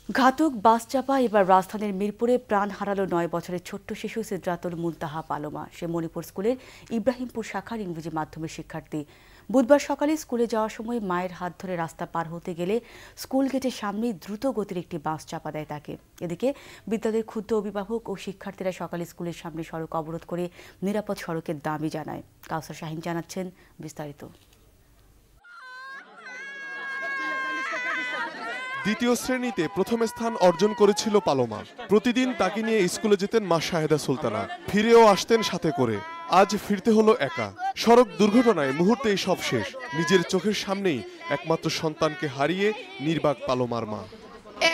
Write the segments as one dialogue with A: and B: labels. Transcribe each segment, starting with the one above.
A: ঘাতক বাস চাপা এবার রাজধানীর মিরপুরে প্রাণ হারালো ৯ বছরের ছোট্ট শিশু সিদ্রাতুল মুনতাহা পালোমা। সে মণিপুর স্কুলের ইব্রাহিমপুর শাখার ইংরেজি মাধ্যমের শিক্ষার্থী। বুধবার সকালে স্কুলে যাওয়ার সময় মায়ের হাত ধরে রাস্তা পার হতে গেলে স্কুল গেটের সামনেই দ্রুত গতির একটি বাস চাপা দেয় তাকে। এদিকে বিদ্যালয়ের ক্ষুদ্র অভিভাবক ও শিক্ষার্থীরা সকালে স্কুলের সামনে সড়ক অবরোধ করে নিরাপদ সড়কের দাবি জানায়। কাউসার শাহীন জানাচ্ছেন বিস্তারিত।
B: দ্বিতীয় শ্রেণীতে প্রথম স্থান অর্জন করেছিল পালোমা। প্রতিদিন তাকে নিয়ে স্কুলে যেতেন মা শাহেদা সুলতানা, ফিরেও আসতেন সাথে করে। আজ ফিরতে হলো একা। সড়ক দুর্ঘটনায় মুহূর্তেই সব শেষ। নিজের চোখের সামনেই একমাত্র সন্তানকে হারিয়ে নির্বাক পালোমার মা।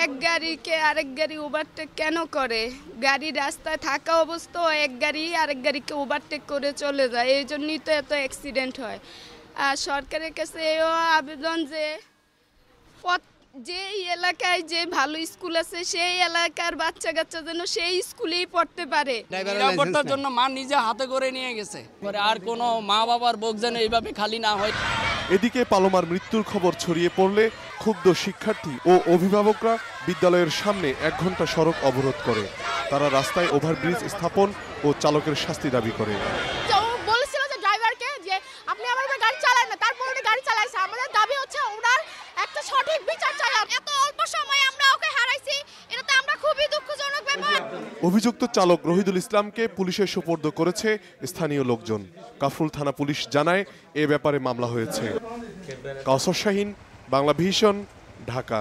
C: এক গাড়িকে আরেক গাড়ি ওভারটেক কেন করে? গাড়ি রাস্তায় থাকা অবস্থায় এক গাড়ি আরেক গাড়িকে ওভারটেক করে চলে যায়, এই জন্যই তো এত অ্যাক্সিডেন্ট হয়। আর সরকারের কাছে এও আবেদন যে এলাকায় যে ভালো স্কুল আছে সেই এলাকার বাচ্চা কাচ্চা যেন সেই স্কুলেই পড়তে পারে।
D: নিরাপত্তার জন্য মা নিজে হাতে করে নিয়ে গেছে, আর কোনো মা বাবার বুক যেন এইভাবে খালি না হয়।
B: এদিকে পালোমার মৃত্যুর খবর ছড়িয়ে পড়লে ক্ষুব্ধ শিক্ষার্থী ও অভিভাবকরা বিদ্যালয়ের সামনে ১ ঘন্টা সড়ক অবরোধ করে। তারা রাস্তায় ওভারব্রিজ স্থাপন ও চালকের শাস্তি দাবি করে।
E: বলেছিল যে ড্রাইভারকে যে আপনি আমার গাড়ি চালান না, তারপর উনি গাড়ি চালাইছে। আমাদের দাবি হচ্ছে ওনার একটা সঠিক বিচার চাই। এত অল্প সময়ে আমরা ওকে হারাইছি, এটাতে আমরা খুবই দুঃখজনক ব্যাপার।
B: অভিযুক্ত চালক রহিদুল ইসলামকে পুলিশের সোপর্দ করেছে স্থানীয় লোকজন। কাফরুল থানা পুলিশ জানায় এ ব্যাপারে মামলা হয়েছে। কাউসার শাহীন, বাংলা ভিশন, ঢাকা।